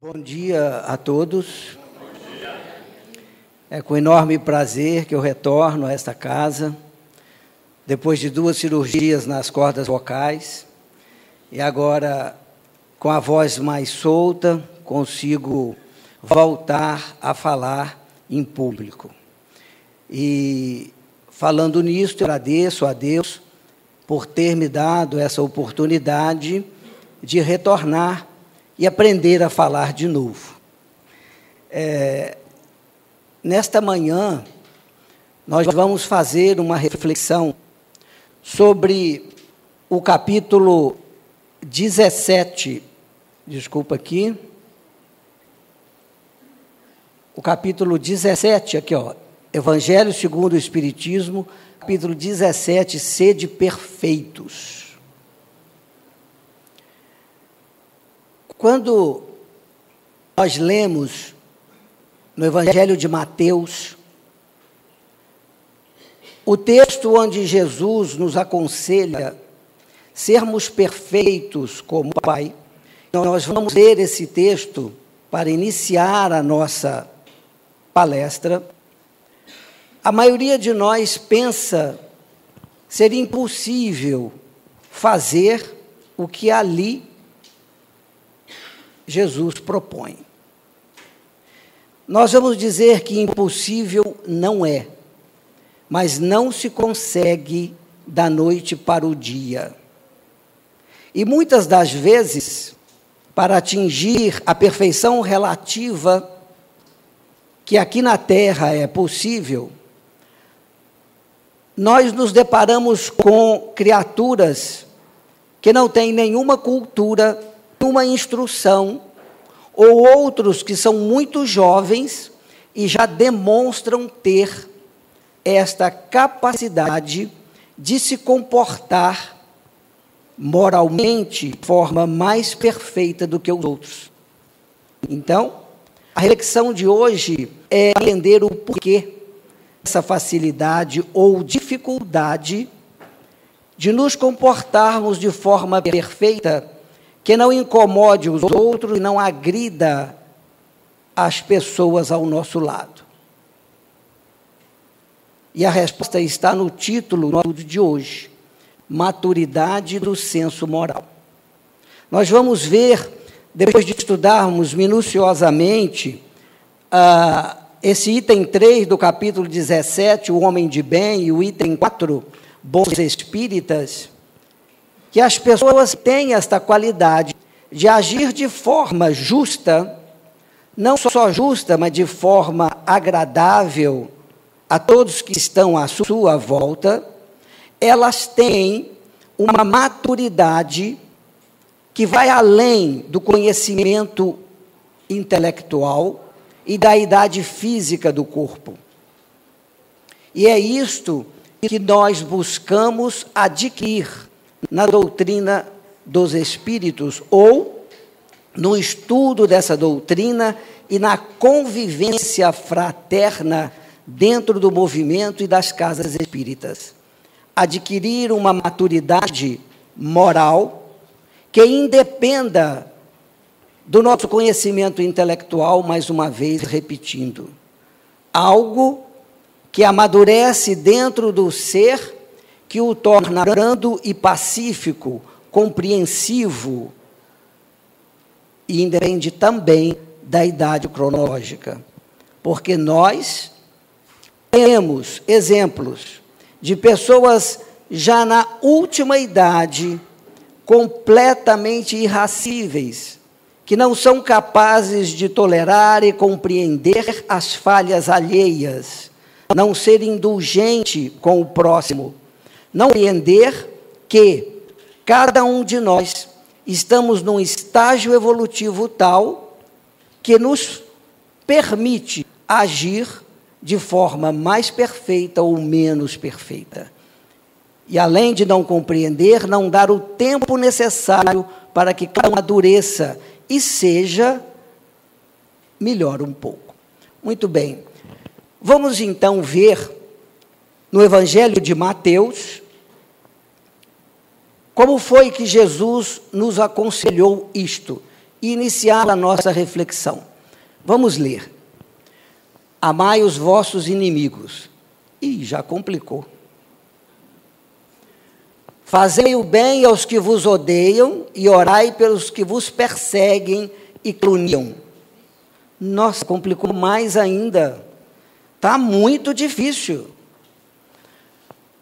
Bom dia a todos. É com enorme prazer que eu retorno a esta casa, depois de 2 cirurgias nas cordas vocais, e agora, com a voz mais solta, consigo voltar a falar em público. E, falando nisso, eu agradeço a Deus por ter me dado essa oportunidade de retornar e aprender a falar de novo. Nesta manhã, nós vamos fazer uma reflexão sobre o capítulo 17, o capítulo 17, aqui, ó, Evangelho segundo o Espiritismo, capítulo 17, Sede perfeitos. Quando nós lemos no Evangelho de Mateus, o texto onde Jesus nos aconselha sermos perfeitos como o Pai, nós vamos ler esse texto para iniciar a nossa palestra. A maioria de nós pensa ser impossível fazer o que ali Jesus propõe. Nós vamos dizer que impossível não é, mas não se consegue da noite para o dia. E muitas das vezes, para atingir a perfeição relativa que aqui na Terra é possível, nós nos deparamos com criaturas que não têm nenhuma cultura, uma instrução, ou outros que são muito jovens e já demonstram ter esta capacidade de se comportar moralmente de forma mais perfeita do que os outros. Então, a reflexão de hoje é entender o porquê dessa facilidade ou dificuldade de nos comportarmos de forma perfeita, que não incomode os outros e não agrida as pessoas ao nosso lado. E a resposta está no título do estudo de hoje, Maturidade do Senso Moral. Nós vamos ver, depois de estudarmos minuciosamente esse item 3 do capítulo 17, o homem de bem, e o item 4, bons espíritas, que as pessoas têm esta qualidade de agir de forma justa, não só justa, mas de forma agradável a todos que estão à sua volta. Elas têm uma maturidade que vai além do conhecimento intelectual e da idade física do corpo. E é isto que nós buscamos adquirir na doutrina dos espíritos, ou no estudo dessa doutrina e na convivência fraterna dentro do movimento e das casas espíritas. Adquirir uma maturidade moral que independa do nosso conhecimento intelectual, mais uma vez repetindo, algo que amadurece dentro do ser, que o torna brando e pacífico, compreensivo, e independe também da idade cronológica. Porque nós temos exemplos de pessoas já na última idade, completamente irracíveis, que não são capazes de tolerar e compreender as falhas alheias, não ser indulgente com o próximo, não compreender que cada um de nós estamos num estágio evolutivo tal que nos permite agir de forma mais perfeita ou menos perfeita. E além de não compreender, não dar o tempo necessário para que cada um amadureça e seja melhor um pouco. Muito bem. Vamos então ver no Evangelho de Mateus como foi que Jesus nos aconselhou isto. e iniciar a nossa reflexão. Vamos ler. Amai os vossos inimigos. Ih, já complicou. Fazei o bem aos que vos odeiam e orai pelos que vos perseguem e caluniam. Nossa, complicou mais ainda. Está muito difícil.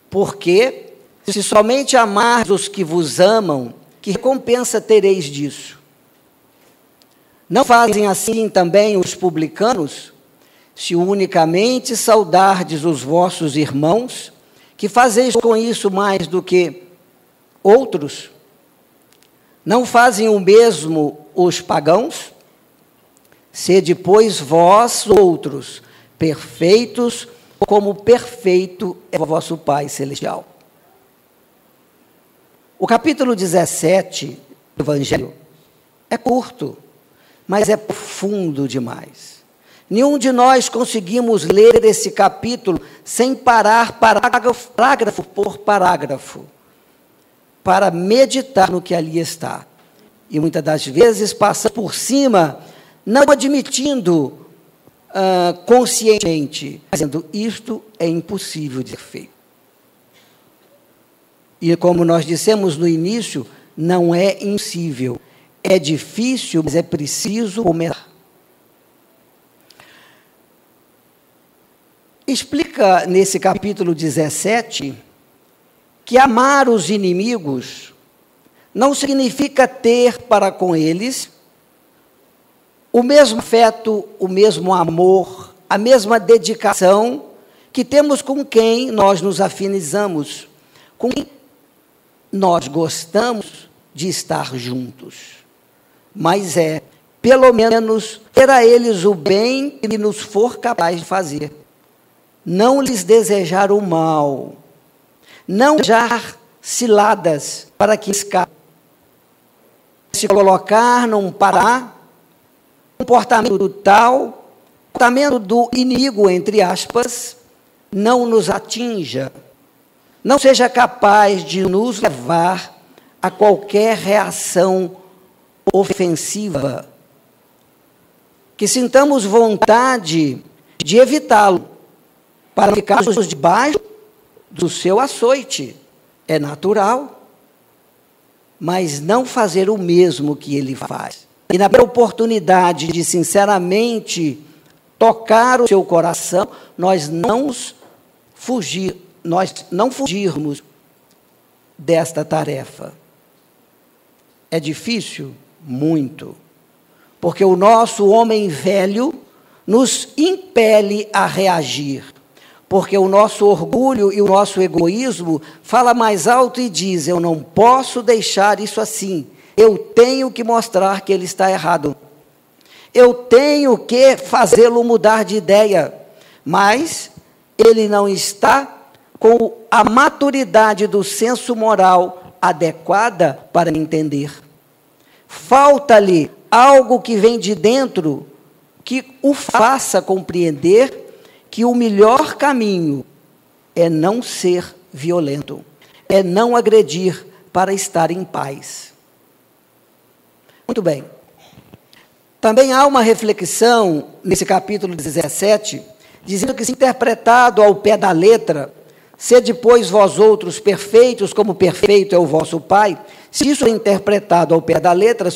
Porque se somente amar os que vos amam, que recompensa tereis disso? Não fazem assim também os publicanos? Se unicamente saudardes os vossos irmãos, que fazeis com isso mais do que outros? Não fazem o mesmo os pagãos? Sede, pois, vós outros perfeitos, como perfeito é o vosso Pai Celestial. O capítulo 17 do Evangelho é curto, mas é profundo demais. Nenhum de nós conseguimos ler esse capítulo sem parar parágrafo por parágrafo, para meditar no que ali está. E muitas das vezes passa por cima, não admitindo conscientemente, dizendo, isto é impossível de ser feito. E como nós dissemos no início, não é impossível, é difícil, mas é preciso começar. Explica nesse capítulo 17 que amar os inimigos não significa ter para com eles o mesmo afeto, o mesmo amor, a mesma dedicação que temos com quem nós nos afinizamos, com quem nós gostamos de estar juntos. Mas pelo menos, ter a eles o bem que nos for capaz de fazer. Não lhes desejar o mal, não desejar ciladas para que escapem. Se colocar num comportamento tal, comportamento do inimigo, entre aspas, não nos atinja, não seja capaz de nos levar a qualquer reação ofensiva, que sintamos vontade de evitá-lo, para ficarmos debaixo do seu açoite. É natural, mas não fazer o mesmo que ele faz. E na oportunidade de sinceramente tocar o seu coração, nós não fugirmos desta tarefa. É difícil? Muito. Porque o nosso homem velho nos impele a reagir. Porque o nosso orgulho e o nosso egoísmo fala mais alto e diz, eu não posso deixar isso assim. Eu tenho que mostrar que ele está errado. Eu tenho que fazê-lo mudar de ideia. Mas ele não está com a maturidade do senso moral adequada para entender. Falta-lhe algo que vem de dentro que o faça compreender que o melhor caminho é não ser violento, é não agredir para estar em paz. Muito bem. Também há uma reflexão nesse capítulo 17, dizendo que se interpretado ao pé da letra, sede, pois, vós outros perfeitos, como perfeito é o vosso Pai, se isso é interpretado ao pé da letra,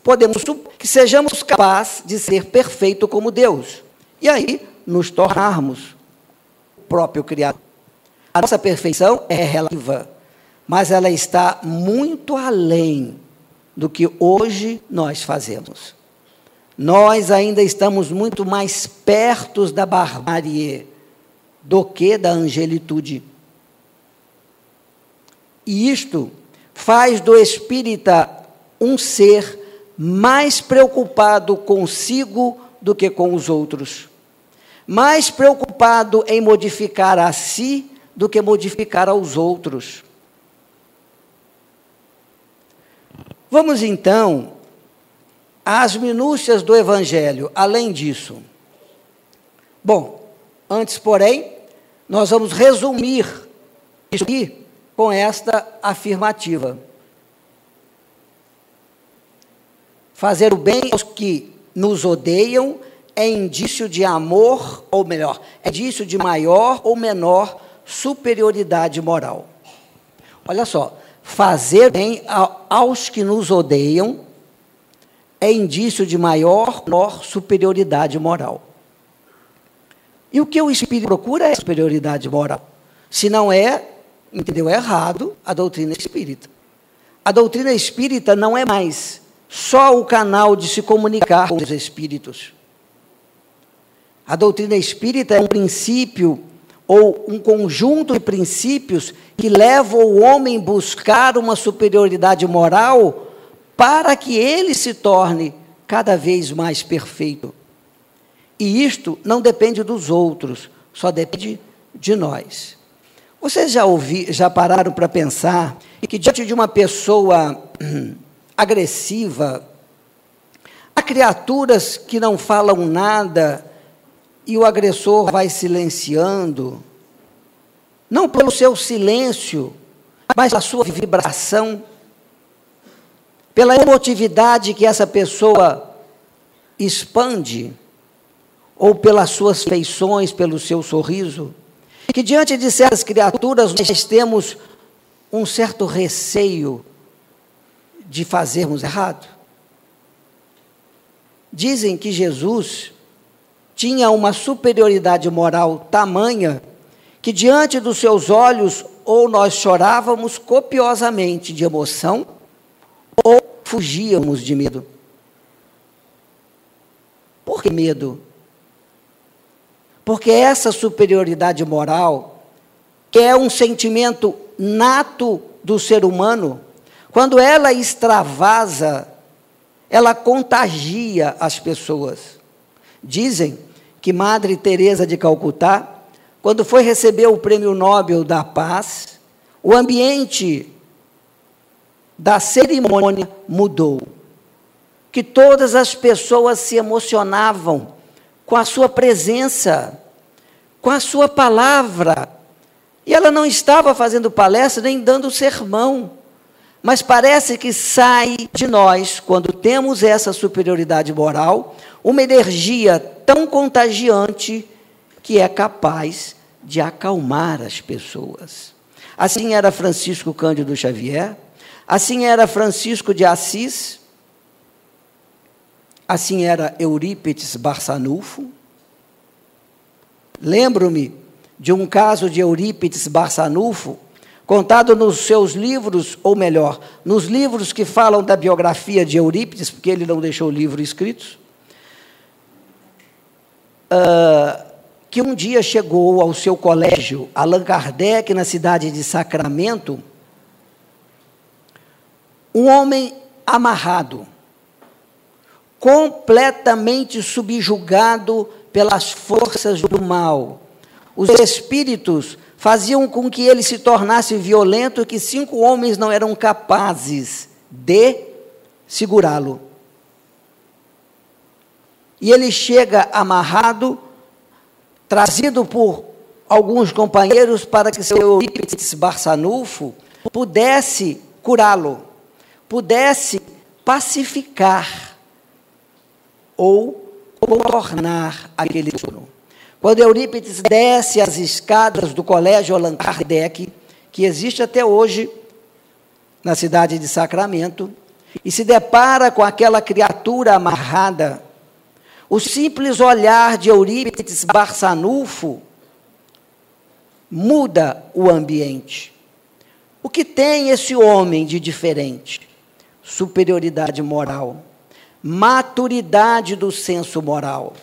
podemos supor que sejamos capazes de ser perfeito como Deus. E aí, nos tornarmos o próprio Criador. A nossa perfeição é relativa, mas ela está muito além do que hoje nós fazemos. Nós ainda estamos muito mais perto da barbárie do que da angelitude. E isto faz do espírita um ser mais preocupado consigo do que com os outros. Mais preocupado em modificar a si do que modificar aos outros. Vamos então às minúcias do Evangelho, além disso. Bom, antes, porém, nós vamos resumir isso aqui com esta afirmativa. Fazer o bem aos que nos odeiam é indício de amor, ou melhor, é indício de maior ou menor superioridade moral. Olha só, fazer bem aos que nos odeiam é indício de maior ou menor superioridade moral. E o que o Espírito procura é superioridade moral. Se não é, entendeu errado a doutrina espírita. A doutrina espírita não é mais só o canal de se comunicar com os espíritos. A doutrina espírita é um princípio ou um conjunto de princípios que levam o homem a buscar uma superioridade moral para que ele se torne cada vez mais perfeito. E isto não depende dos outros, só depende de nós. Vocês já pararam para pensar que diante de uma pessoa agressiva, há criaturas que não falam nada e o agressor vai silenciando, não pelo seu silêncio, mas pela sua vibração, pela emotividade que essa pessoa expande, ou pelas suas feições, pelo seu sorriso, que diante de certas criaturas nós temos um certo receio de fazermos errado. Dizem que Jesus tinha uma superioridade moral tamanha que diante dos seus olhos ou nós chorávamos copiosamente de emoção ou fugíamos de medo. Por que medo? Porque essa superioridade moral, que é um sentimento nato do ser humano, quando ela extravasa, ela contagia as pessoas. Dizem que Madre Teresa de Calcutá, quando foi receber o Prêmio Nobel da Paz, o ambiente da cerimônia mudou. Que todas as pessoas se emocionavam com a sua presença, com a sua palavra. E ela não estava fazendo palestra nem dando sermão, mas parece que sai de nós, quando temos essa superioridade moral, uma energia tão contagiante que é capaz de acalmar as pessoas. Assim era Francisco Cândido Xavier, assim era Francisco de Assis, assim era Eurípides Barçanufo. Lembro-me de um caso de Eurípides Barçanufo, contado nos seus livros, ou melhor, nos livros que falam da biografia de Eurípides, porque ele não deixou livros escritos, que um dia chegou ao seu colégio, Allan Kardec, na cidade de Sacramento, um homem amarrado, completamente subjugado pelas forças do mal. Os espíritos faziam com que ele se tornasse violento, que 5 homens não eram capazes de segurá-lo. E ele chega amarrado, trazido por alguns companheiros para que seu Eurípides Barçanufo pudesse curá-lo, pudesse pacificar ou contornar aquele sono. Quando Eurípides desce as escadas do colégio Allan Kardec, que existe até hoje na cidade de Sacramento, e se depara com aquela criatura amarrada, o simples olhar de Eurípides Barçanufo muda o ambiente. O que tem esse homem de diferente? Superioridade moral, maturidade do senso moral.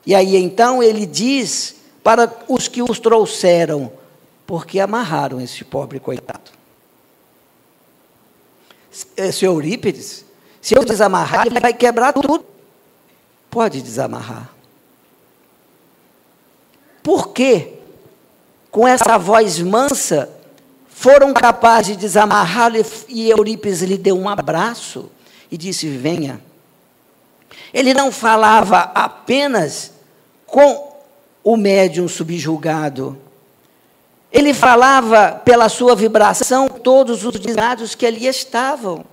E aí então ele diz para os que os trouxeram: por que amarraram esse pobre coitado? Esse Eurípides, se eu desamarrar, ele vai quebrar tudo. Pode desamarrar. Por que, com essa voz mansa, foram capazes de desamarrá-lo e Eurípides lhe deu um abraço e disse: venha. Ele não falava apenas com o médium subjugado. Ele falava pela sua vibração todos os designados que ali estavam.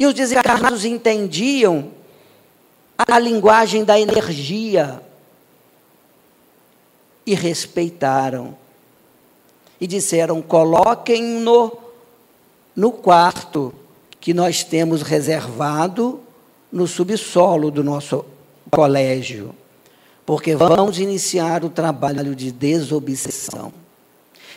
E os desencarnados entendiam a linguagem da energia e respeitaram. E disseram: coloquem-no no quarto que nós temos reservado no subsolo do nosso colégio, porque vamos iniciar o trabalho de desobsessão.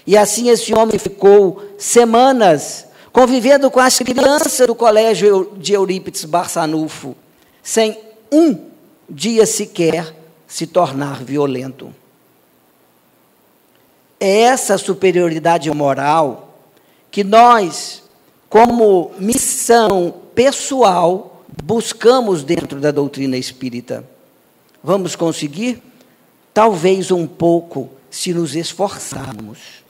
E assim esse homem ficou semanas convivendo com as crianças do colégio de Eurípides Barçanufo, sem um dia sequer se tornar violento. É essa superioridade moral que nós, como missão pessoal, buscamos dentro da doutrina espírita. Vamos conseguir? Talvez um pouco, se nos esforçarmos.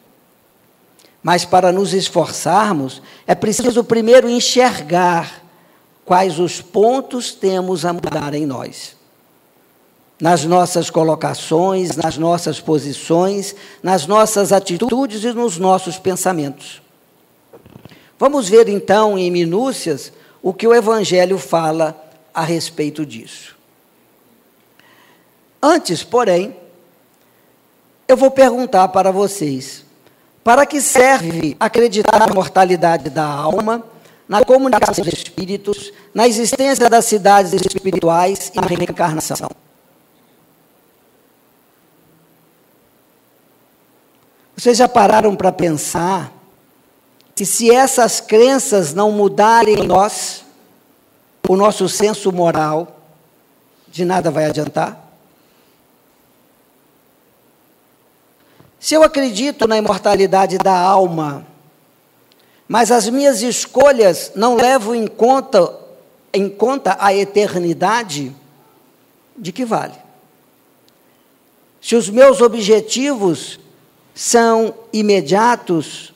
Mas para nos esforçarmos, é preciso primeiro enxergar quais os pontos temos a mudar em nós. Nas nossas colocações, nas nossas posições, nas nossas atitudes e nos nossos pensamentos. Vamos ver então em minúcias o que o Evangelho fala a respeito disso. Antes, porém, eu vou perguntar para vocês: para que serve acreditar na mortalidade da alma, na comunicação dos espíritos, na existência das cidades espirituais e na reencarnação? Vocês já pararam para pensar que se essas crenças não mudarem em nós, o nosso senso moral, de nada vai adiantar? Se eu acredito na imortalidade da alma, mas as minhas escolhas não levam em conta a eternidade, de que vale? Se os meus objetivos são imediatos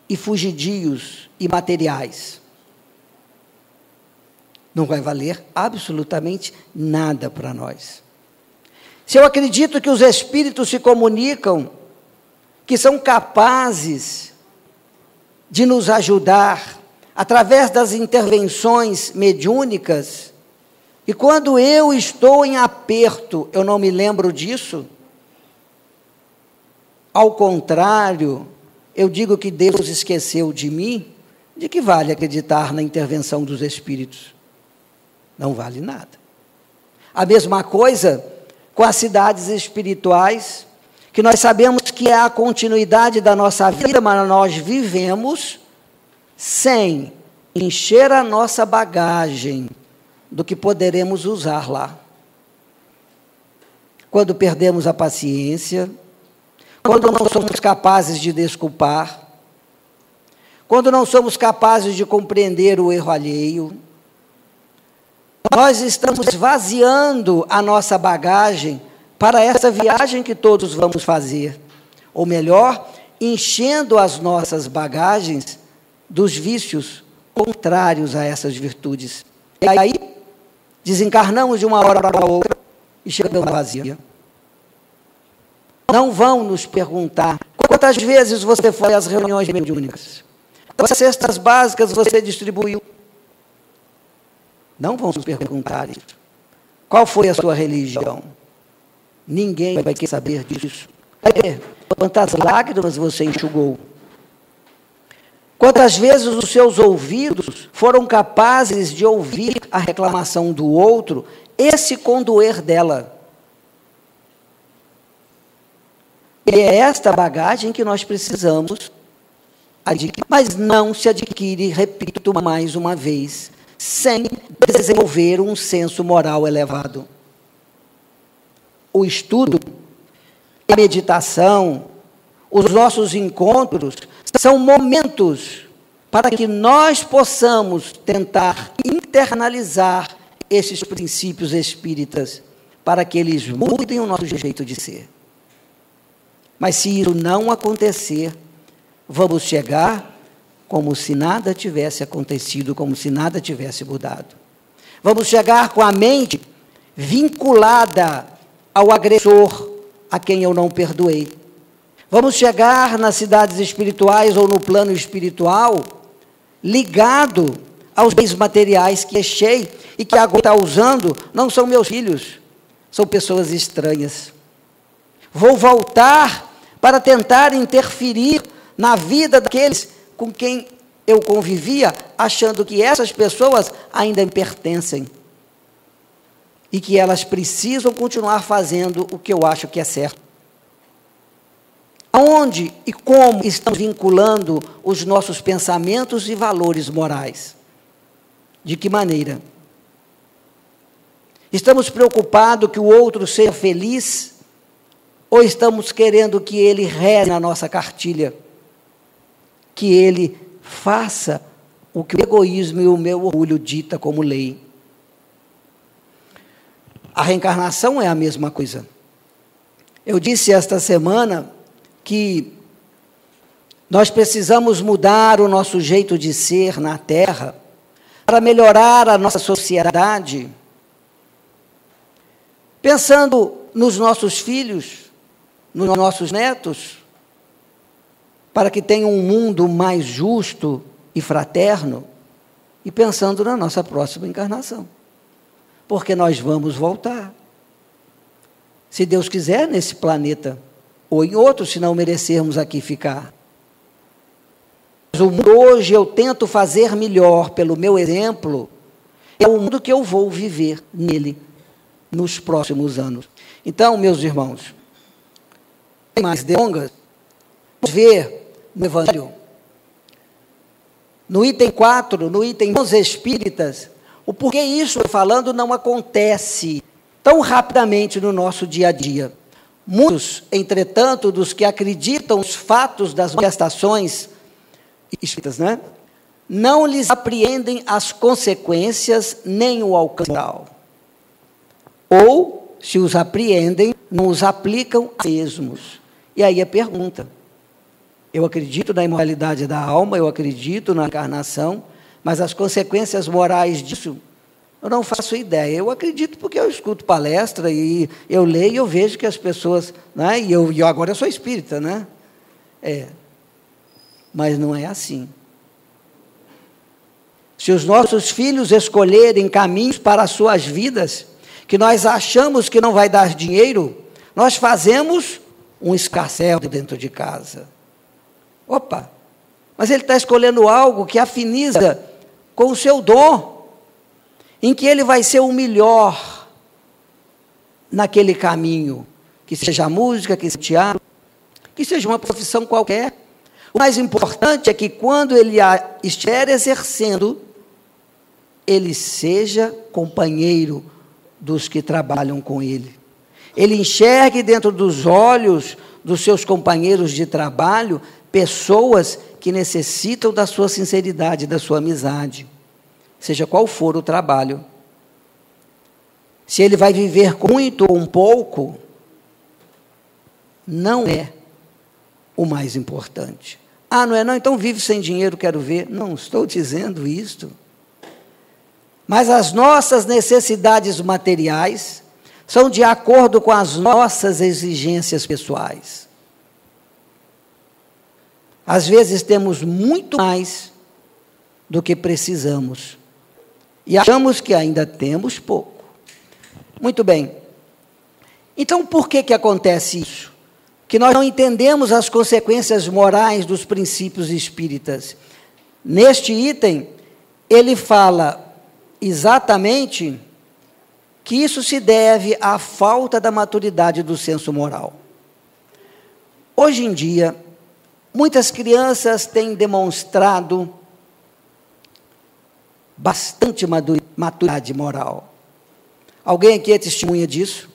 e fugidios e materiais, não vai valer absolutamente nada para nós. Se eu acredito que os espíritos se comunicam, que são capazes de nos ajudar através das intervenções mediúnicas, e quando eu estou em aperto, eu não me lembro disso. Ao contrário, eu digo que Deus esqueceu de mim, de que vale acreditar na intervenção dos espíritos? Não vale nada. A mesma coisa com as cidades espirituais, que nós sabemos que é a continuidade da nossa vida, mas nós vivemos sem encher a nossa bagagem do que poderemos usar lá. Quando perdemos a paciência, quando não somos capazes de desculpar, quando não somos capazes de compreender o erro alheio, nós estamos esvaziando a nossa bagagem para essa viagem que todos vamos fazer. Ou melhor, enchendo as nossas bagagens dos vícios contrários a essas virtudes. E aí, desencarnamos de uma hora para outra e chegamos vazia. Não vão nos perguntar quantas vezes você foi às reuniões mediúnicas, quantas cestas básicas você distribuiu. Não vão nos perguntar isso. Qual foi a sua religião? Ninguém vai querer saber disso. Quantas lágrimas você enxugou? Quantas vezes os seus ouvidos foram capazes de ouvir a reclamação do outro e se condoer dela? E é esta bagagem que nós precisamos adquirir, mas não se adquire, repito mais uma vez, sem desenvolver um senso moral elevado. O estudo, a meditação, os nossos encontros são momentos para que nós possamos tentar internalizar esses princípios espíritas, para que eles mudem o nosso jeito de ser. Mas se isso não acontecer, vamos chegar como se nada tivesse acontecido, como se nada tivesse mudado. Vamos chegar com a mente vinculada ao agressor, a quem eu não perdoei. Vamos chegar nas cidades espirituais ou no plano espiritual, ligado aos bens materiais que deixei e que agora está usando, não são meus filhos, são pessoas estranhas. Vou voltar para tentar interferir na vida daqueles com quem eu convivia, achando que essas pessoas ainda me pertencem e que elas precisam continuar fazendo o que eu acho que é certo. Aonde e como estamos vinculando os nossos pensamentos e valores morais? De que maneira? Estamos preocupados que o outro seja feliz ou estamos querendo que ele reze na nossa cartilha? Que ele faça o que o egoísmo e o meu orgulho dita como lei? A reencarnação é a mesma coisa. Eu disse esta semana que nós precisamos mudar o nosso jeito de ser na Terra para melhorar a nossa sociedade, pensando nos nossos filhos, nos nossos netos, para que tenham um mundo mais justo e fraterno, e pensando na nossa próxima encarnação, porque nós vamos voltar, se Deus quiser, nesse planeta, ou em outro, se não merecermos aqui ficar. Mas o mundo hoje eu tento fazer melhor pelo meu exemplo, é o mundo que eu vou viver nele nos próximos anos. Então, meus irmãos, sem mais delongas, vamos ver no Evangelho, no item 4, no item dos Espíritas, o porquê isso, falando, não acontece tão rapidamente no nosso dia a dia. Muitos, entretanto, dos que acreditam nos fatos das manifestações espíritas, não lhes apreendem as consequências nem o alcance moral. Ou, se os apreendem, não os aplicam a mesmos. E aí a pergunta: eu acredito na imortalidade da alma, eu acredito na encarnação, mas as consequências morais disso, eu não faço ideia. Eu acredito porque eu escuto palestra e eu leio e eu vejo que as pessoas, e eu agora eu sou espírita, mas não é assim. Se os nossos filhos escolherem caminhos para as suas vidas, que nós achamos que não vai dar dinheiro, nós fazemos um escarcéu dentro de casa. Opa, mas ele está escolhendo algo que afiniza com o seu dom, em que ele vai ser o melhor naquele caminho, que seja a música, que seja o teatro, que seja uma profissão qualquer. O mais importante é que quando ele a estiver exercendo, ele seja companheiro dos que trabalham com ele. Ele enxergue dentro dos olhos dos seus companheiros de trabalho pessoas que necessitam da sua sinceridade, da sua amizade, seja qual for o trabalho. Se ele vai viver com muito ou um pouco, não é o mais importante. Não é não, então vive sem dinheiro, quero ver. Não estou dizendo isto. Mas as nossas necessidades materiais são de acordo com as nossas exigências pessoais. Às vezes temos muito mais do que precisamos e achamos que ainda temos pouco. Muito bem. Então, por que acontece isso? Que nós não entendemos as consequências morais dos princípios espíritas. Neste item, ele fala exatamente que isso se deve à falta da maturidade do senso moral. Hoje em dia, muitas crianças têm demonstrado bastante maturidade moral. Alguém aqui é testemunha disso?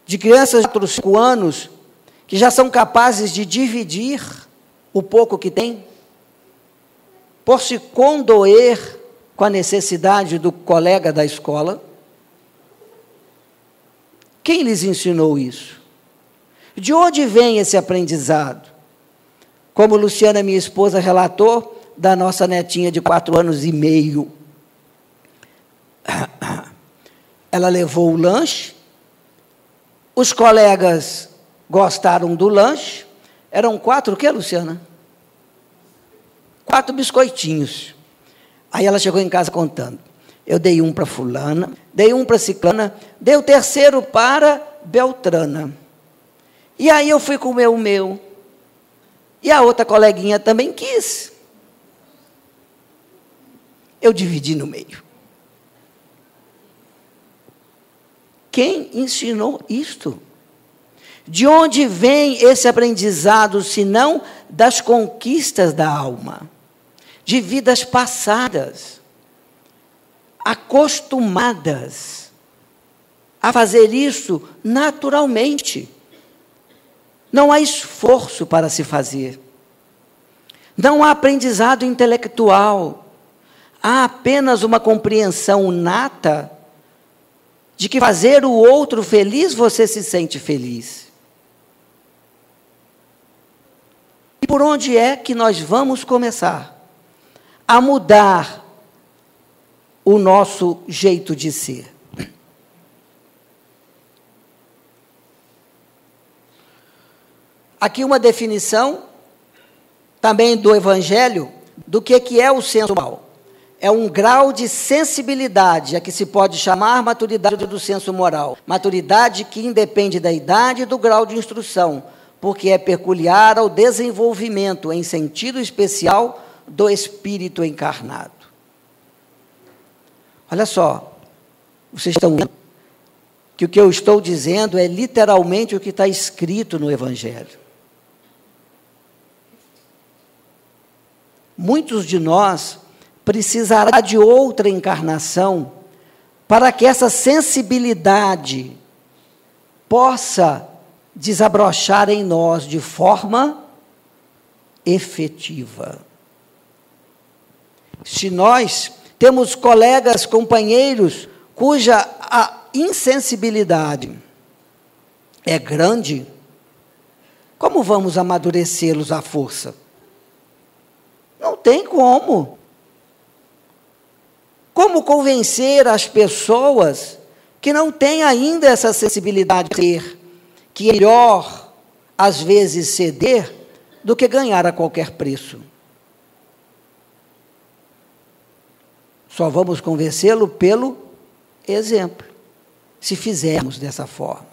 De crianças de 4, 5 anos, que já são capazes de dividir o pouco que têm, por se condoer com a necessidade do colega da escola. Quem lhes ensinou isso? De onde vem esse aprendizado? Como Luciana, minha esposa, relatou da nossa netinha de 4 anos e meio. Ela levou o lanche, os colegas gostaram do lanche, eram 4, o que, Luciana? 4 biscoitinhos. Aí ela chegou em casa contando. Eu dei um para fulana, dei um para ciclana, dei o terceiro para Beltrana. E aí eu fui comer o meu. E a outra coleguinha também quis. Eu dividi no meio. Quem ensinou isto? De onde vem esse aprendizado, se não das conquistas da alma? De vidas passadas, acostumadas a fazer isso naturalmente. Não há esforço para se fazer. Não há aprendizado intelectual. Há apenas uma compreensão nata de que fazer o outro feliz, você se sente feliz. E por onde é que nós vamos começar a mudar o nosso jeito de ser? Aqui uma definição, também do Evangelho, do que é o senso moral. É um grau de sensibilidade, a que se pode chamar maturidade do senso moral. Maturidade que independe da idade e do grau de instrução, porque é peculiar ao desenvolvimento, em sentido especial, do espírito encarnado. Olha só, vocês estão vendo que o que eu estou dizendo é literalmente o que está escrito no Evangelho. Muitos de nós precisará de outra encarnação para que essa sensibilidade possa desabrochar em nós de forma efetiva. Se nós temos colegas, companheiros, cuja a insensibilidade é grande, como vamos amadurecê-los à força? Não tem como. Como convencer as pessoas que não têm ainda essa sensibilidade de ter, que é melhor, às vezes, ceder do que ganhar a qualquer preço? Só vamos convencê-lo pelo exemplo, se fizermos dessa forma.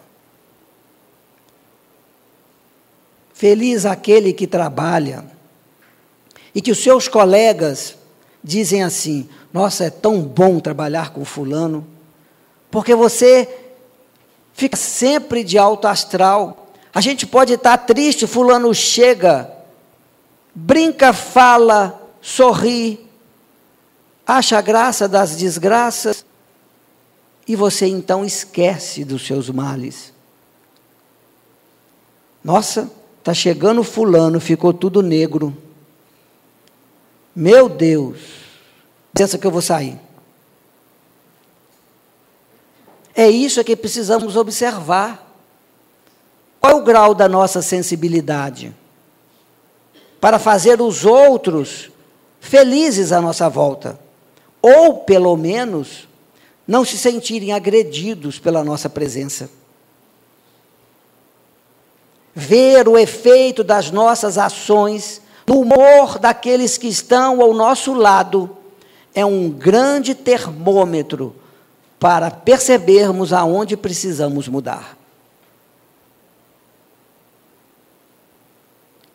Feliz aquele que trabalha e que os seus colegas dizem assim: nossa, é tão bom trabalhar com fulano, porque você fica sempre de alto astral. A gente pode estar triste, fulano chega, brinca, fala, sorri, acha graça das desgraças, e você então esquece dos seus males. Nossa, está chegando fulano, ficou tudo negro. Meu Deus, pensa que eu vou sair. É isso que precisamos observar. Qual é o grau da nossa sensibilidade para fazer os outros felizes à nossa volta? Ou, pelo menos, não se sentirem agredidos pela nossa presença. Ver o efeito das nossas ações no humor daqueles que estão ao nosso lado é um grande termômetro para percebermos aonde precisamos mudar.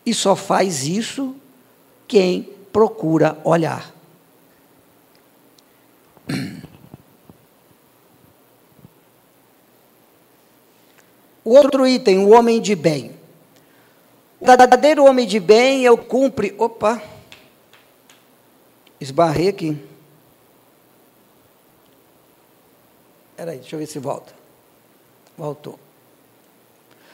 E só faz isso quem procura olhar. O outro item, o homem de bem. O verdadeiro homem de bem é o cumpre... Opa! Esbarrei aqui. Espera aí, deixa eu ver se volta. Voltou.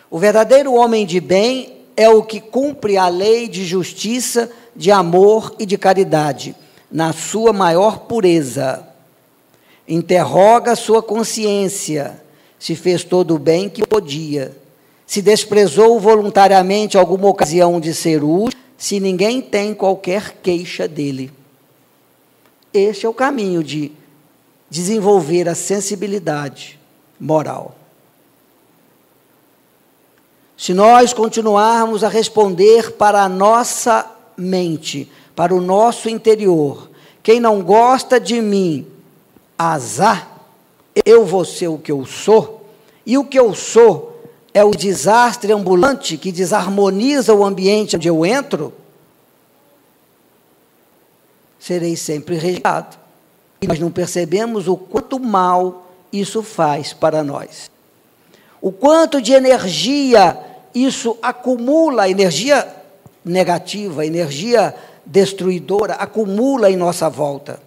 O verdadeiro homem de bem é o que cumpre a lei de justiça, de amor e de caridade, na sua maior pureza. Interroga a sua consciência, se fez todo o bem que podia, se desprezou voluntariamente alguma ocasião de ser útil, se ninguém tem qualquer queixa dele. Este é o caminho de desenvolver a sensibilidade moral. Se nós continuarmos a responder para a nossa mente, para o nosso interior, quem não gosta de mim, azar, eu vou ser o que eu sou, e o que eu sou é o desastre ambulante que desarmoniza o ambiente onde eu entro, serei sempre rejeitado. E nós não percebemos o quanto mal isso faz para nós. O quanto de energia isso acumula, energia negativa, energia destruidora, acumula em nossa volta.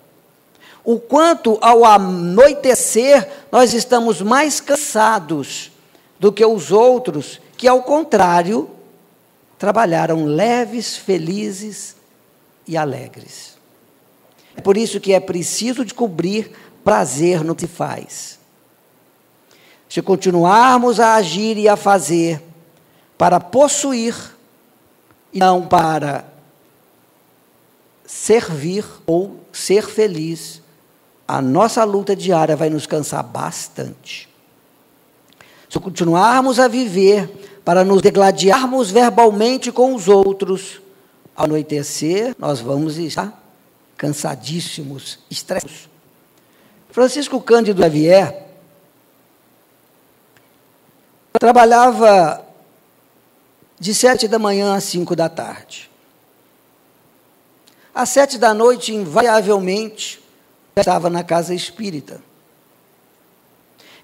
O quanto ao anoitecer nós estamos mais cansados do que os outros, que ao contrário, trabalharam leves, felizes e alegres. É por isso que é preciso descobrir prazer no que se faz. Se continuarmos a agir e a fazer para possuir e não para servir ou ser feliz, a nossa luta diária vai nos cansar bastante. Se continuarmos a viver para nos degladiarmos verbalmente com os outros, ao anoitecer, nós vamos estar cansadíssimos, estressados. Francisco Cândido Xavier trabalhava de 7 da manhã às 5 da tarde. Às 7 da noite, invariavelmente, estava na casa espírita.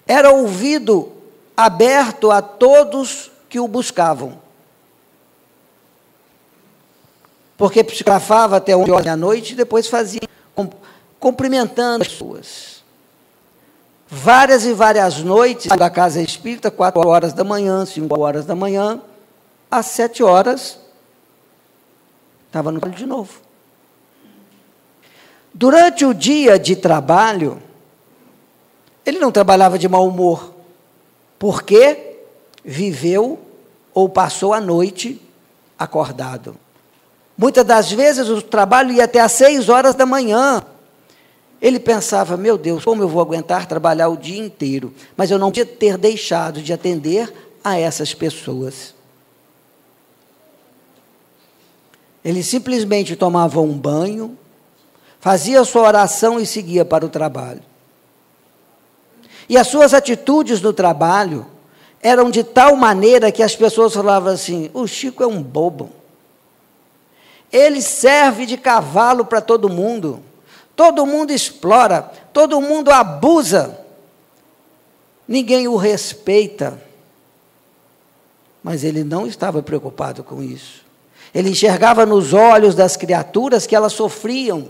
Era ouvido aberto a todos que o buscavam. Porque psicografava até 11 horas da noite e depois fazia, cumprimentando as pessoas. Várias e várias noites da casa espírita, 4 horas da manhã, 5 horas da manhã, às 7 horas, estava no trabalho de novo. Durante o dia de trabalho, ele não trabalhava de mau humor, porque viveu ou passou a noite acordado. Muitas das vezes o trabalho ia até às 6 horas da manhã. Ele pensava, meu Deus, como eu vou aguentar trabalhar o dia inteiro? Mas eu não podia ter deixado de atender a essas pessoas. Ele simplesmente tomava um banho, fazia sua oração e seguia para o trabalho. E as suas atitudes no trabalho eram de tal maneira que as pessoas falavam assim, o Chico é um bobo. Ele serve de cavalo para todo mundo explora, todo mundo abusa, ninguém o respeita. Mas ele não estava preocupado com isso. Ele enxergava nos olhos das criaturas que elas sofriam.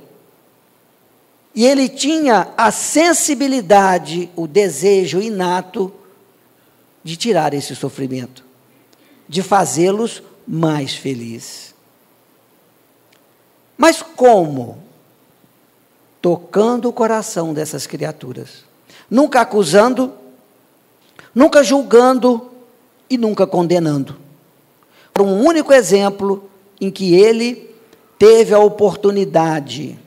E ele tinha a sensibilidade, o desejo inato de tirar esse sofrimento, de fazê-los mais felizes. Mas como? Tocando o coração dessas criaturas, nunca acusando, nunca julgando e nunca condenando. Foi um único exemplo em que ele teve a oportunidade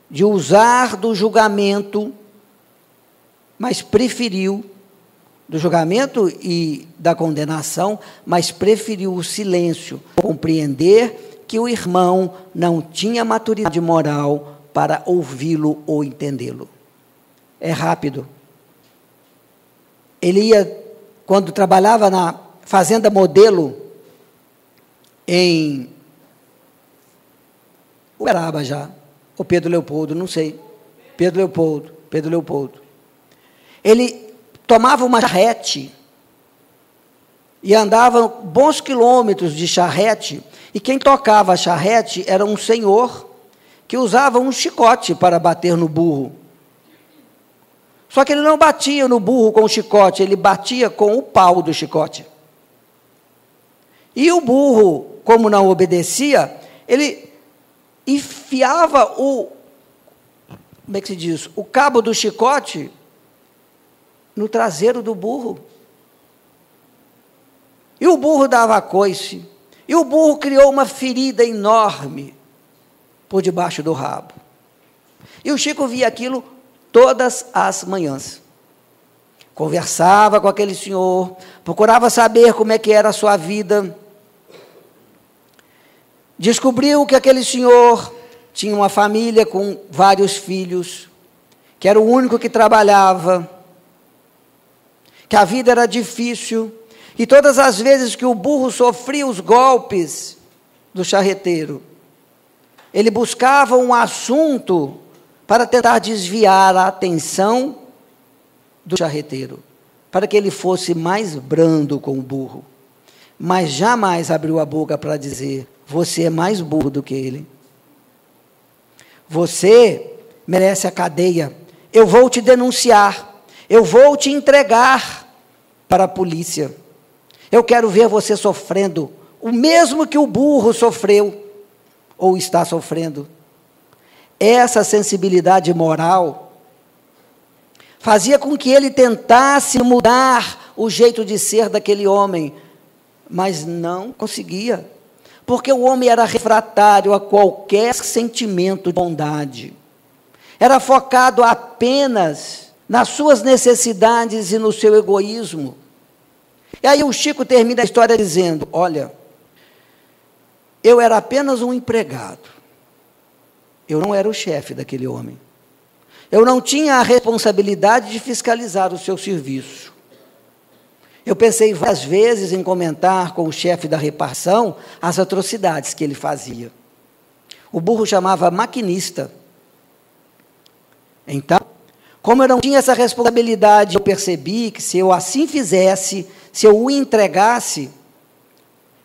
de usar do julgamento, mas preferiu, do julgamento e da condenação, mas preferiu o silêncio, compreender que o irmão não tinha maturidade moral para ouvi-lo ou entendê-lo. É rápido. Ele ia, quando trabalhava na Fazenda Modelo, em Uberaba já, ou Pedro Leopoldo, não sei. Pedro Leopoldo. Ele tomava uma charrete e andava bons quilômetros de charrete, e quem tocava a charrete era um senhor que usava um chicote para bater no burro. Só que ele não batia no burro com o chicote, ele batia com o pau do chicote. E o burro, como não obedecia, ele enfiava o cabo do chicote no traseiro do burro. E o burro dava coice. E o burro criou uma ferida enorme por debaixo do rabo. E o Chico via aquilo todas as manhãs. Conversava com aquele senhor, procurava saber como é que era a sua vida. Descobriu que aquele senhor tinha uma família com vários filhos, que era o único que trabalhava, que a vida era difícil, e todas as vezes que o burro sofria os golpes do charreteiro, ele buscava um assunto para tentar desviar a atenção do charreteiro, para que ele fosse mais brando com o burro, mas jamais abriu a boca para dizer: você é mais burro do que ele, você merece a cadeia, eu vou te denunciar, eu vou te entregar para a polícia, eu quero ver você sofrendo o mesmo que o burro sofreu ou está sofrendo. Essa sensibilidade moral fazia com que ele tentasse mudar o jeito de ser daquele homem, mas não conseguia, porque o homem era refratário a qualquer sentimento de bondade, era focado apenas nas suas necessidades e no seu egoísmo. E aí o Chico termina a história dizendo: olha, eu era apenas um empregado, eu não era o chefe daquele homem, eu não tinha a responsabilidade de fiscalizar o seu serviço. Eu pensei várias vezes em comentar com o chefe da repartição as atrocidades que ele fazia. O burro chamava maquinista. Então, como eu não tinha essa responsabilidade, eu percebi que se eu assim fizesse, se eu o entregasse,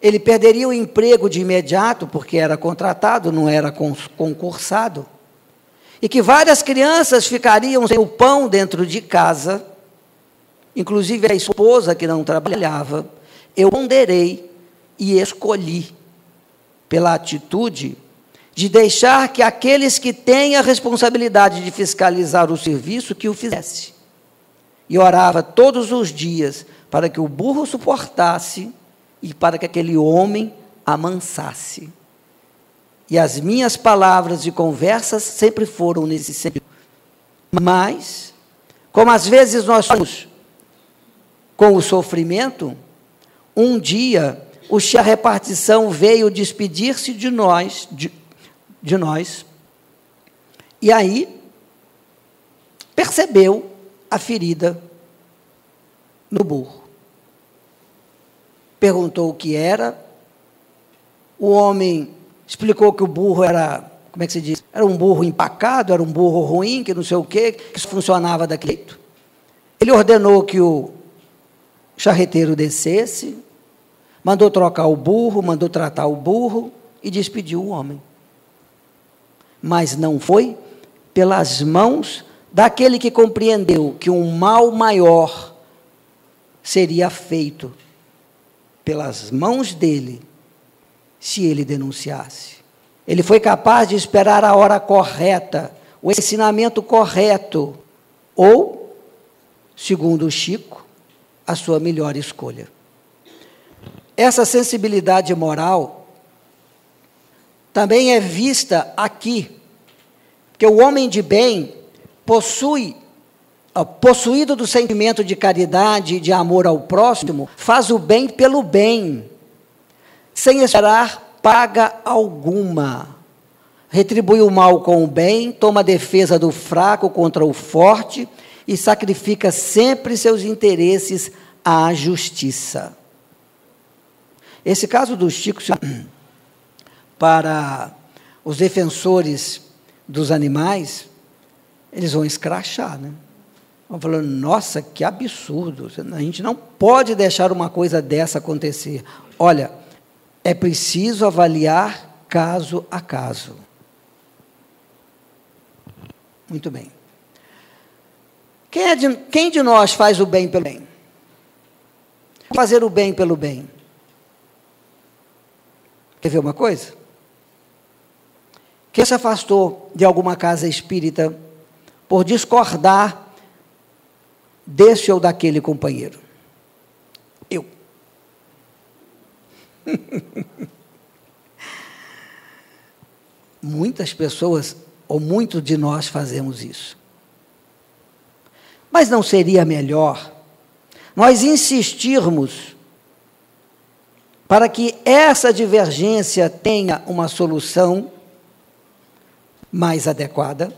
ele perderia o emprego de imediato, porque era contratado, não era concursado, e que várias crianças ficariam sem o pão dentro de casa, inclusive a esposa que não trabalhava. Eu ponderei e escolhi, pela atitude de deixar que aqueles que têm a responsabilidade de fiscalizar o serviço, que o fizesse. E orava todos os dias para que o burro suportasse e para que aquele homem amansasse. E as minhas palavras de conversas sempre foram nesse sentido. Mas, como às vezes nós somos com o sofrimento, um dia o chefe da repartição veio despedir-se de nós, e aí percebeu a ferida no burro. Perguntou o que era, o homem explicou que o burro era, como é que se diz? Era um burro empacado, era um burro ruim, que não sei o quê, que isso funcionava daquele jeito. Ele ordenou que o charreteiro descesse, mandou trocar o burro, mandou tratar o burro e despediu o homem. Mas não foi pelas mãos daquele que compreendeu que um mal maior seria feito pelas mãos dele, se ele denunciasse. Ele foi capaz de esperar a hora correta, o ensinamento correto, ou, segundo o Chico, a sua melhor escolha. Essa sensibilidade moral também é vista aqui, porque o homem de bem possuído do sentimento de caridade e de amor ao próximo, faz o bem pelo bem, sem esperar paga alguma. Retribui o mal com o bem, toma a defesa do fraco contra o forte e sacrifica sempre seus interesses à justiça. Esse caso do Chico, para os defensores dos animais, eles vão escrachar, né? Vão falando: nossa, que absurdo, a gente não pode deixar uma coisa dessa acontecer. Olha, é preciso avaliar caso a caso. Muito bem. Quem de nós faz o bem pelo bem? Fazer o bem pelo bem. Quer ver uma coisa? Quem se afastou de alguma casa espírita por discordar desse ou daquele companheiro? Eu. Muitas pessoas, ou muitos de nós fazemos isso. Mas não seria melhor nós insistirmos para que essa divergência tenha uma solução, mais adequada.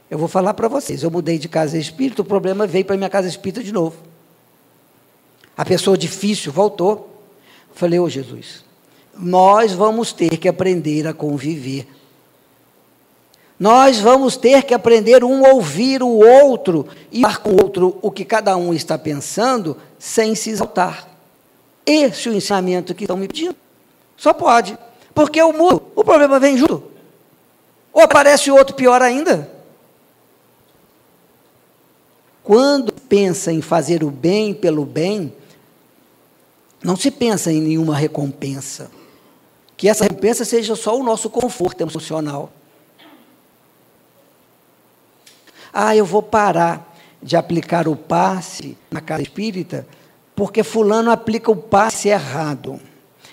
Eu vou falar para vocês, eu mudei de casa espírita, o problema veio para a minha casa espírita de novo. A pessoa difícil voltou. Falei, ô Jesus, nós vamos ter que aprender a conviver. Nós vamos ter que aprender um a ouvir o outro e falar com o outro o que cada um está pensando sem se exaltar. Esse é o ensinamento que estão me pedindo. Só pode, porque eu mudo, o problema vem junto. Ou aparece outro pior ainda. Quando pensa em fazer o bem pelo bem, não se pensa em nenhuma recompensa. Que essa recompensa seja só o nosso conforto emocional. Eu vou parar de aplicar o passe na casa espírita, porque fulano aplica o passe errado.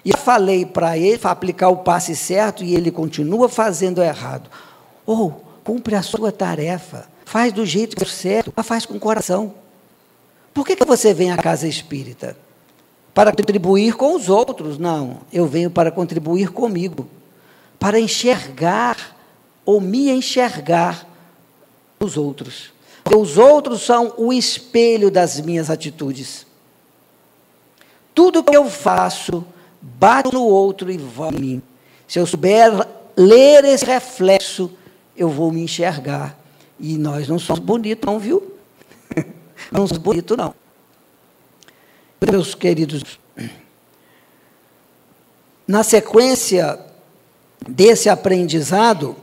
E eu falei para ele aplicar o passe certo e ele continua fazendo errado. Cumpre a sua tarefa, faz do jeito certo, mas faz com o coração. Por que você vem à casa espírita? Para contribuir com os outros? Não, eu venho para contribuir comigo, para enxergar ou me enxergar os outros. Porque os outros são o espelho das minhas atitudes. Tudo que eu faço bate no outro e volta em mim. Se eu souber ler esse reflexo, eu vou me enxergar. E nós não somos bonitos, não, viu? Não somos bonitos, não. Meus queridos, na sequência desse aprendizado,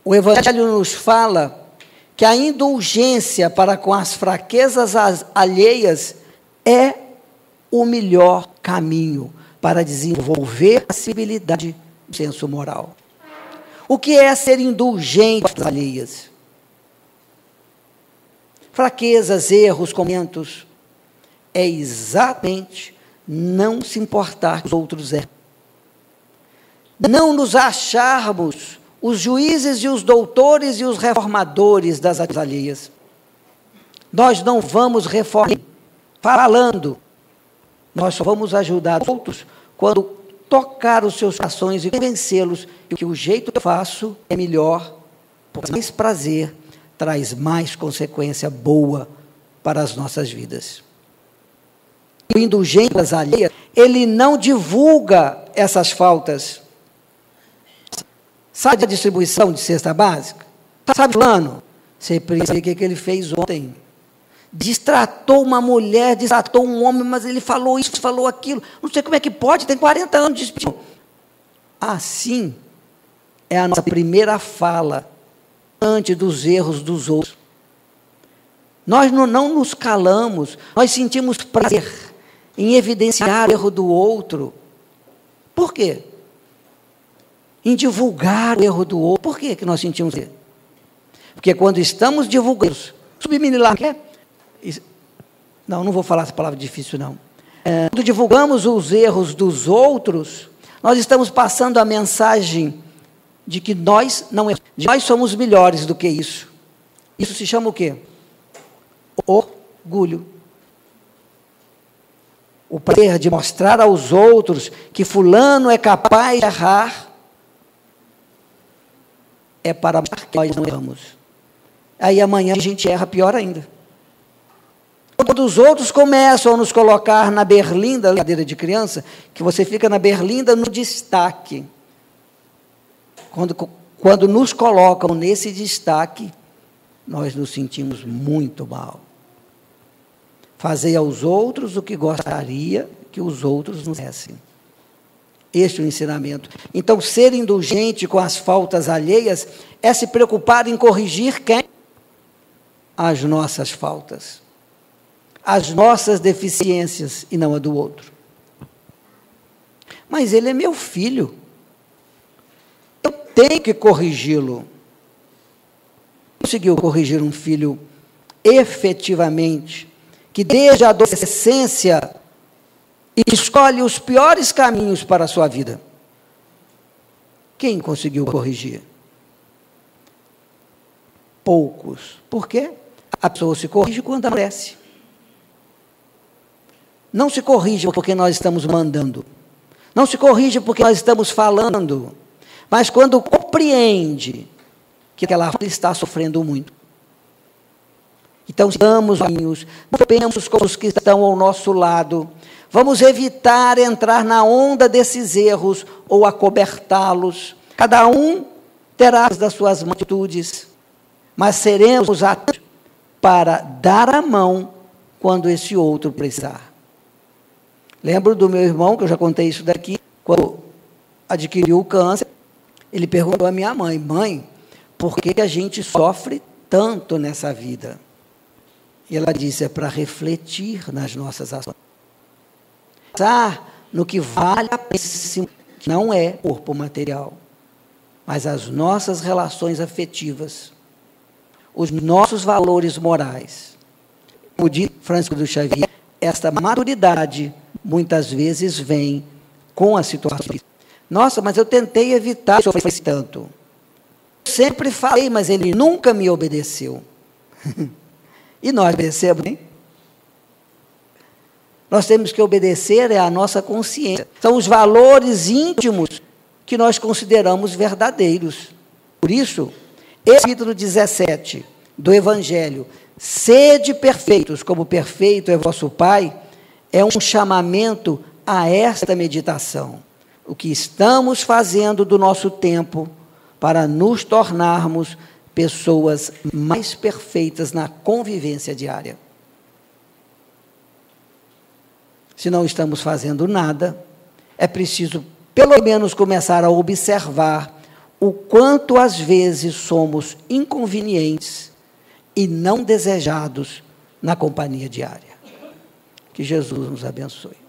o Evangelho nos fala que a indulgência para com as fraquezas alheias é o melhor caminho para desenvolver a sensibilidade do senso moral. O que é ser indulgente às alheias? Fraquezas, erros, comentos, é exatamente não se importar que os outros erram. Não nos acharmos os juízes e os doutores e os reformadores das atitudes alheias. Nós não vamos reformar falando. Nós só vamos ajudar os outros quando tocar os seus corações e convencê-los que o jeito que eu faço é melhor, traz mais prazer, traz mais consequência boa para as nossas vidas. O indulgente às alheias, ele não divulga essas faltas. Sabe a distribuição de cesta básica? Sabe o plano? Você precisa ver o que ele fez ontem. Destratou uma mulher, destratou um homem, mas ele falou isso, falou aquilo. Não sei como é que pode, tem 40 anos de despedido. Assim é a nossa primeira fala diante dos erros dos outros. Nós não nos calamos, nós sentimos prazer em evidenciar o erro do outro. Por quê? Em divulgar o erro do outro. Por que nós sentimos isso? Porque quando estamos divulgando, subliminar, não vou falar essa palavra difícil, não. Quando divulgamos os erros dos outros, nós estamos passando a mensagem de que nós não erramos, nós somos melhores do que isso. Isso se chama o quê? Orgulho. O prazer de mostrar aos outros que fulano é capaz de errar é para mostrar que nós não erramos. Aí amanhã a gente erra pior ainda. Quando os outros começam a nos colocar na berlinda, cadeira de criança, que você fica na berlinda no destaque. Quando nos colocam nesse destaque, nós nos sentimos muito mal. Fazei aos outros o que gostaria que os outros nos fizessem. Este é o ensinamento. Então, ser indulgente com as faltas alheias é se preocupar em corrigir quem? As nossas faltas. As nossas deficiências e não a do outro. Mas ele é meu filho. Eu tenho que corrigi-lo. Conseguiu corrigir um filho efetivamente, que desde a adolescência escolhe os piores caminhos para a sua vida? Quem conseguiu corrigir? Poucos. Por quê? A pessoa se corrige quando amadurece. Não se corrige porque nós estamos mandando. Não se corrige porque nós estamos falando. Mas quando compreende que aquela família está sofrendo muito. Então, sigamos caminhos, não pensemos com os que estão ao nosso lado. Vamos evitar entrar na onda desses erros ou acobertá-los. Cada um terá das suas atitudes, mas seremos atentos para dar a mão quando esse outro precisar. Lembro do meu irmão, que eu já contei isso daqui, quando adquiriu o câncer, ele perguntou à minha mãe: mãe, por que a gente sofre tanto nessa vida? E ela disse: é para refletir nas nossas ações. Pensar no que vale a pena, que não é corpo material, mas as nossas relações afetivas, os nossos valores morais. Como diz Francisco do Xavier, esta maturidade muitas vezes vem com a situação. Nossa, mas eu tentei evitar sofrer tanto. Eu sempre falei, mas ele nunca me obedeceu. E nós obedecemos, hein? Nós temos que obedecer à nossa consciência. São os valores íntimos que nós consideramos verdadeiros. Por isso, esse capítulo 17 do Evangelho, sede perfeitos, como perfeito é vosso Pai, é um chamamento a esta meditação. O que estamos fazendo do nosso tempo para nos tornarmos pessoas mais perfeitas na convivência diária. Se não estamos fazendo nada, é preciso pelo menos começar a observar o quanto às vezes somos inconvenientes e não desejados na companhia diária. Que Jesus nos abençoe.